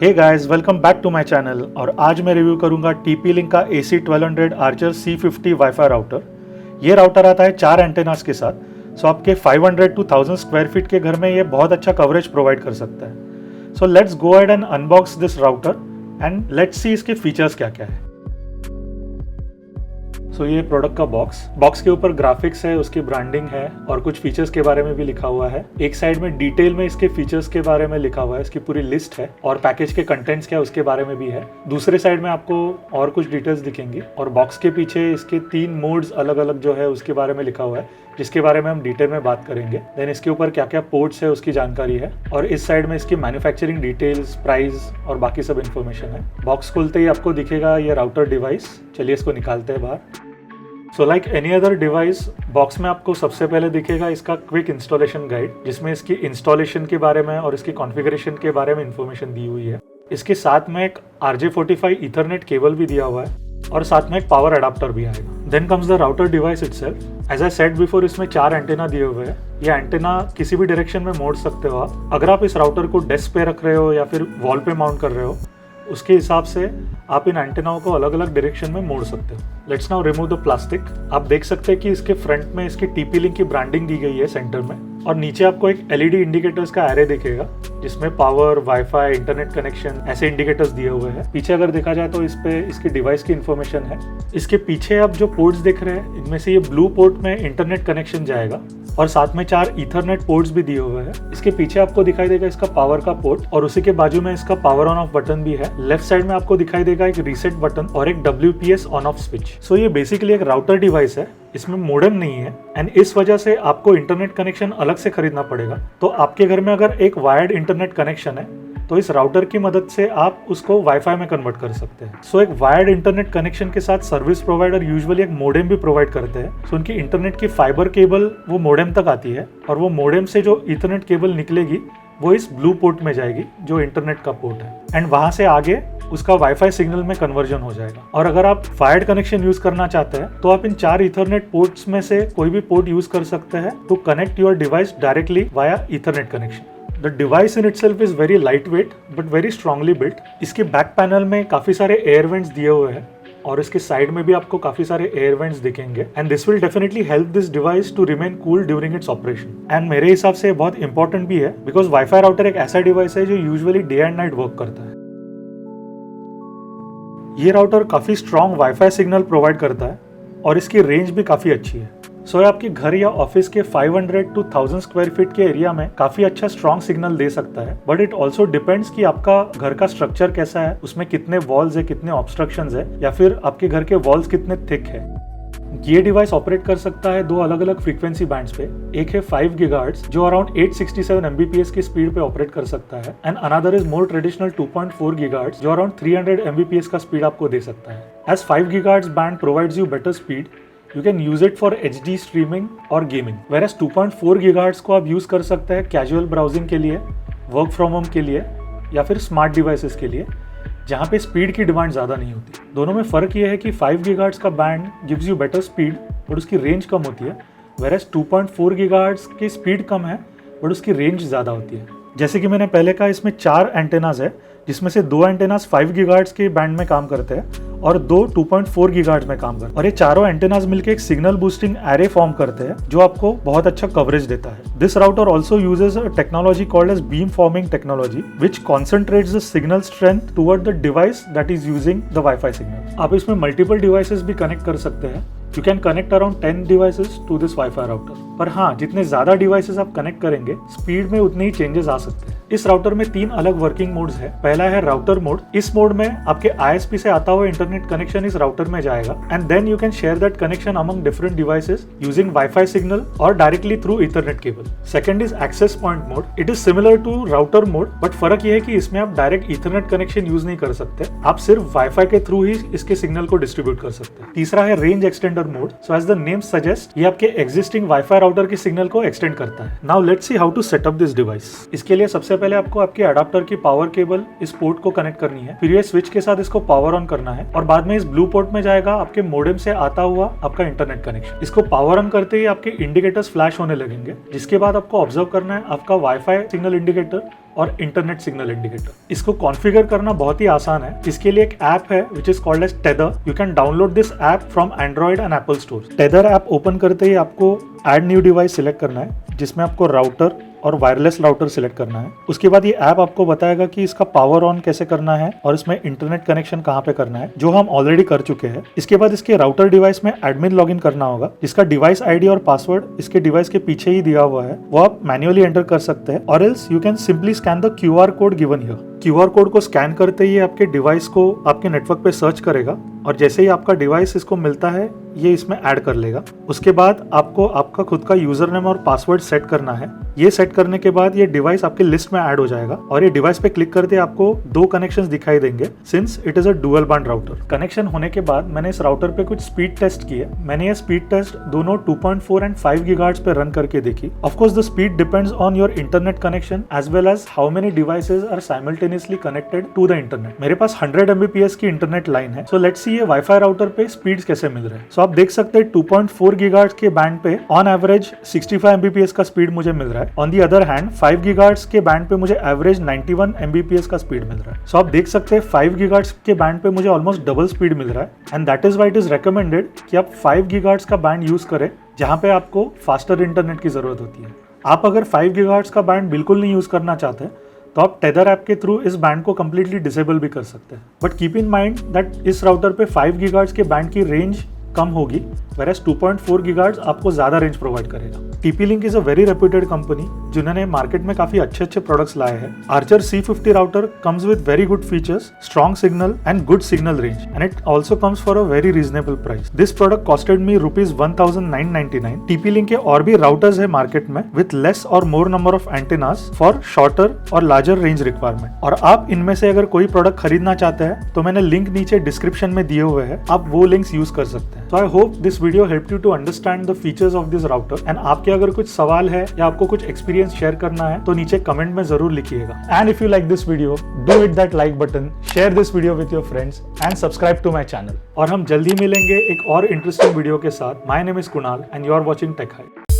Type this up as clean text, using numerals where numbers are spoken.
Hey guys, welcome back to my channel. और आज मैं रिव्यू करूंगा TP-Link का AC1200 Archer C50 WiFi router. ये राउटर आता है 4 एंटेनास के साथ। सो आपके 500 to 1000 स्क्वायर फीट के घर में ये बहुत अच्छा कवरेज प्रोवाइड कर सकता है। So let's go ahead and unbox this router and let's see इसके फीचर्स क्या क्या है। सो ये प्रोडक्ट का बॉक्स के ऊपर ग्राफिक्स है, उसकी ब्रांडिंग है और कुछ फीचर्स के बारे में भी लिखा हुआ है। एक साइड में डिटेल में इसके फीचर्स के बारे में लिखा हुआ है, इसकी पूरी लिस्ट है और पैकेज के कंटेंट्स क्या है उसके बारे में भी है। दूसरे साइड में आपको और कुछ डिटेल्स दिखेंगी और बॉक्स के पीछे इसके 3 मोड्स अलग अलग जो है उसके बारे में लिखा हुआ है, जिसके बारे में हम डिटेल में बात करेंगे। देन इसके ऊपर क्या क्या पोर्ट्स है उसकी जानकारी है और इस साइड में इसकी मैन्युफैक्चरिंग डिटेल्स, प्राइस और बाकी सब इन्फॉर्मेशन है। बॉक्स खोलते ही आपको दिखेगा ये राउटर डिवाइस। चलिए इसको निकालते हैं बाहर। So like any other device, box में आपको सबसे पहले दिखेगा इसका क्विक इंस्टॉलेशन गाइड, जिसमें इसकी इंस्टॉलेशन के बारे में और इसकी कॉन्फ़िगरेशन के बारे में इंफॉर्मेशन दी हुई है। इसके साथ में एक RJ45 ईथरनेट केबल भी दिया हुआ है और साथ में एक पावर अडाप्टर भी आएगा। Then comes the router device itself. As I said before, इसमें 4 एंटेना दिए हुए हैं। ये एंटेना किसी भी डायरेक्शन में मोड़ सकते हो आप। अगर आप इस राउटर को डेस्क पे रख रहे हो या फिर वॉल पे माउंट कर रहे हो, उसके हिसाब से आप इन एंटेनाओं को अलग अलग डायरेक्शन में मोड़ सकते हो। Let's now remove the plastic. आप देख सकते हैं कि इसके फ्रंट में इसकी TP-Link की ब्रांडिंग दी गई है सेंटर में, और नीचे आपको एक LED इंडिकेटर्स का एरे दिखेगा जिसमें पावर, वाईफाई, इंटरनेट कनेक्शन ऐसे इंडिकेटर्स दिए हुए हैं। पीछे अगर देखा जाए तो इस पे इसकी डिवाइस की इन्फॉर्मेशन है। इसके पीछे आप जो पोर्ट्स देख रहे हैं, इनमें से ये ब्लू पोर्ट में इंटरनेट कनेक्शन जाएगा और साथ में 4 ईथरनेट पोर्ट्स भी दिए हुए हैं। इसके पीछे आपको दिखाई देगा इसका पावर का पोर्ट और उसी के बाजू में इसका पावर ऑन ऑफ बटन भी है। लेफ्ट साइड में आपको दिखाई देगा एक रीसेट बटन और एक WPS ऑन ऑफ स्विच। सो ये बेसिकली एक राउटर डिवाइस है, इसमें मोडेम नहीं है एंड इस वजह से आपको इंटरनेट कनेक्शन अलग से खरीदना पड़ेगा। तो आपके घर में अगर एक वायर्ड इंटरनेट कनेक्शन है तो इस राउटर की मदद से आप उसको वाईफाई में कन्वर्ट कर सकते हैं। सो एक वायर्ड इंटरनेट कनेक्शन के साथ सर्विस प्रोवाइडर यूजुअली एक मोडेम भी प्रोवाइड करते हैं। सो उनकी इंटरनेट की फाइबर केबल वो मोडेम तक आती है और वो मोडेम से जो ईथरनेट केबल निकलेगी वो इस ब्लू पोर्ट में जाएगी जो इंटरनेट का पोर्ट है, एंड वहां से आगे उसका वाईफाई सिग्नल में कन्वर्जन हो जाएगा। और अगर आप वायर्ड कनेक्शन यूज करना चाहते हैं तो आप इन 4 ईथरनेट पोर्ट्स में से कोई भी पोर्ट यूज कर सकते हैं to connect your device directly via ethernet connection. The device in itself is very lightweight but very strongly built. इसके बैक पैनल में काफी सारे एयर वेंट्स दिए हुए हैं और इसके साइड में भी आपको काफी सारे एयर वेंट्स दिखेंगे, and this will definitely help this device to remain cool during its operation. And मेरे हिसाब से बहुत इंपॉर्टेंट भी है बिकॉज वाईफाई राउटर एक ऐसा डिवाइस है जो usually day and night work करता है। ये राउटर काफी स्ट्रॉन्ग वाईफाई सिग्नल प्रोवाइड करता है और इसकी रेंज भी काफी अच्छी है। सो आपके घर या ऑफिस के 500 to 1000 स्क्वायर फीट के एरिया में काफी अच्छा स्ट्रॉन्ग सिग्नल दे सकता है, बट इट ऑल्सो डिपेंड्स कि आपका घर का स्ट्रक्चर कैसा है, उसमें कितने वॉल्स है, कितने ऑब्स्ट्रक्शंस है, या फिर आपके घर के वॉल्स कितने थिक है। ये डिवाइस ऑपरेट कर सकता है 2 अलग अलग फ्रीक्वेंसी बैंड्स पे। एक है 5 GHz जो अराउंड 867 Mbps की स्पीड पे ऑपरेट कर सकता है, and another is more traditional 2.4 GHz जो अराउंड 300 Mbps का स्पीड आपको दे सकता है। As 5 GHz band provides you better speed, you can use it for HD streaming और gaming, whereas 2.4 GHz को आप यूज कर सकते हैं कैजुअल ब्राउजिंग के लिए, वर्क फ्रॉम होम के लिए या फिर स्मार्ट डिवाइसेस के लिए, जहाँ पे स्पीड की डिमांड ज़्यादा नहीं होती। दोनों में फ़र्क ये है कि 5 GHz का band gives you better speed but उसकी रेंज कम होती है, whereas 2.4 GHz की स्पीड कम है बट उसकी रेंज ज़्यादा होती है। जैसे कि मैंने पहले कहा, इसमें 4 एंटेनाज है जिसमें से 2 एंटेनाज 5 GHz के बैंड में काम करते हैं और 2 2.4 GHz में काम करते हैं, और ये चारों एंटेनाज मिलकर एक सिग्नल बूस्टिंग एरे फॉर्म करते हैं जो आपको बहुत अच्छा कवरेज देता है। This router also uses a technology called as beam forming technology which concentrates the signal strength toward the device that is using the wifi signal. आप इसमें मल्टीपल डिवाइसेस भी कनेक्ट कर सकते हैं। You can connect around 10 devices to this Wi-Fi router. पर हाँ, जितने ज़्यादा डिवाइसेस आप कनेक्ट करेंगे स्पीड में उतने ही चेंजेस आ सकते हैं। इस राउटर में 3 अलग वर्किंग मोड्स है। पहला है राउटर मोड। इस मोड में आपके ISP से आता हुआ इंटरनेट कनेक्शन इस राउटर में जाएगा, and then you can share that connection among different devices using wifi signal और directly through ethernet cable. Second is access point mode. It is similar to router mode, but फर्क ये है कि इसमें आप डायरेक्ट ईथरनेट कनेक्शन यूज नहीं कर सकते, आप सिर्फ वाईफाई के थ्रू ही इसके सिग्नल को डिस्ट्रीब्यूट कर सकते हैं। तीसरा है range extender mode. So as the name suggest, ये आपके एग्जिस्टिंग वाईफाई राउटर के सिग्नल को एक्सटेंड करता है। Now let's see how to set up this device. इसके लिए सबसे पहले आपको आपके अडाप्टर की पावर केबल इस पोर्ट को कनेक्ट करनी है, फिर ये स्विच के साथ इसको पावर ऑन करना है और बाद में इस ब्लू पोर्ट में जाएगा आपके मोडेम से आता हुआ आपका इंटरनेट कनेक्शन। इसको पावर ऑन करते ही आपके इंडिकेटर्स फ्लैश होने लगेंगे, जिसके बाद आपको ऑब्जर्व करना है आपका वाईफाई सिग्नल इंडिकेटर और इंटरनेट सिग्नल इंडिकेटर। इसको कॉन्फ़िगर करना बहुत ही आसान है। इसके लिए एक ऐप है which is called as tether. You can download this app from Android and Apple store. Tether app open करते ही आपको ऐड न्यू डिवाइस सिलेक्ट करना है, जिसमें आपको राउटर और वायरलेस राउटर सिलेक्ट करना है। उसके बाद ये ऐप आपको बताएगा कि इसका पावर ऑन कैसे करना है और इसमें इंटरनेट कनेक्शन कहाँ पे करना है, जो हम ऑलरेडी कर चुके हैं। इसके बाद इसके राउटर डिवाइस में एडमिन लॉगिन करना होगा, जिसका डिवाइस आईडी और पासवर्ड इसके डिवाइस के पीछे ही दिया हुआ है, वो आप मैन्युअली एंटर कर सकते हैं, और else you can simply scan the QR code given here. QR code को स्कैन करते ही आपके डिवाइस को आपके नेटवर्क पे सर्च करेगा और जैसे ही आपका डिवाइस इसको मिलता है ये इसमें ऐड कर लेगा। उसके बाद आपको आपका खुद का यूजर नेम और पासवर्ड सेट करना है। ये सेट करने के बाद ये डिवाइस आपके लिस्ट में ऐड हो जाएगा और ये डिवाइस पे क्लिक करते आपको 2 कनेक्शंस दिखाई देंगे, since it is a dual band router. Connection होने के बाद मैंने इस राउटर पे कुछ स्पीड टेस्ट किए। मैंने ये स्पीड टेस्ट दोनों 2.4 एंड 5 गीगाहर्ट्ज पे रन करके देखी। Of course the speed depends on your internet connection as well as how many devices are simultaneously connected to the internet. मेरे पास 100 Mbps की इंटरनेट लाइन है, सो लेट्स सी ये wifi router पे speeds कैसे मिल रहे हैं। सो आप देख सकते हैं 2.4 गीगाहर्ट्ज के बैंड पे ऑन एवरेज 65 Mbps का स्पीड मुझे मिल रहा है। On the other hand 5 gigahertz के बैंड पे मुझे एवरेज 91 Mbps का स्पीड मिल रहा है। सो आप देख सकते हैं 5 गीगाहर्ट्ज के बैंड पे मुझे ऑलमोस्ट डबल स्पीड मिल रहा है, and that is why it is recommended कि आप 5 गीगाहर्ट्ज का बैंड यूज करें जहां पे आपको फास्टर इंटरनेट की जरूरत होती है। आप अगर 5 गीगाहर्ट्ज का बैंड बिल्कुल नहीं यूज करना चाहते तो आप टेदर ऐप के थ्रू इस बैंड को कम्प्लीटली डिसेबल भी कर सकते हैं। But keep in mind that इस राउटर पे 5 गीगाहर्ट्ज के बैंड की रेंज कम होगी, whereas 2.4 गीगाहर्ट्ज आपको ज्यादा रेंज प्रोवाइड करेगा। TP-Link is a very reputed company जिन्होंने मार्केट में काफी अच्छे प्रोडक्ट्स लाए हैं। Archer C50 router comes with very good features, strong signal and good signal range, and it also comes for a very reasonable price. This product costed me ₹1999। TP-Link के और भी routers है market में with less और मोर number of antennas for shorter और larger range requirement. और आप इनमें से अगर कोई प्रोडक्ट खरीदना चाहते हैं तो मैंने लिंक नीचे डिस्क्रिप्शन में दिए हुए हैं, आप वो लिंक्स यूज कर सकते हैं। So I hope this video helped you to understand the features of this router, and आपके अगर कुछ सवाल है या आपको कुछ एक्सपीरियंस शेयर करना है तो नीचे कमेंट में जरूर लिखिएगा। And if you like this video, do hit that like button, share this video with your friends and subscribe to my channel। और हम जल्दी मिलेंगे एक और इंटरेस्टिंग वीडियो के साथ। My name is Kunal and you are watching Tech Hype।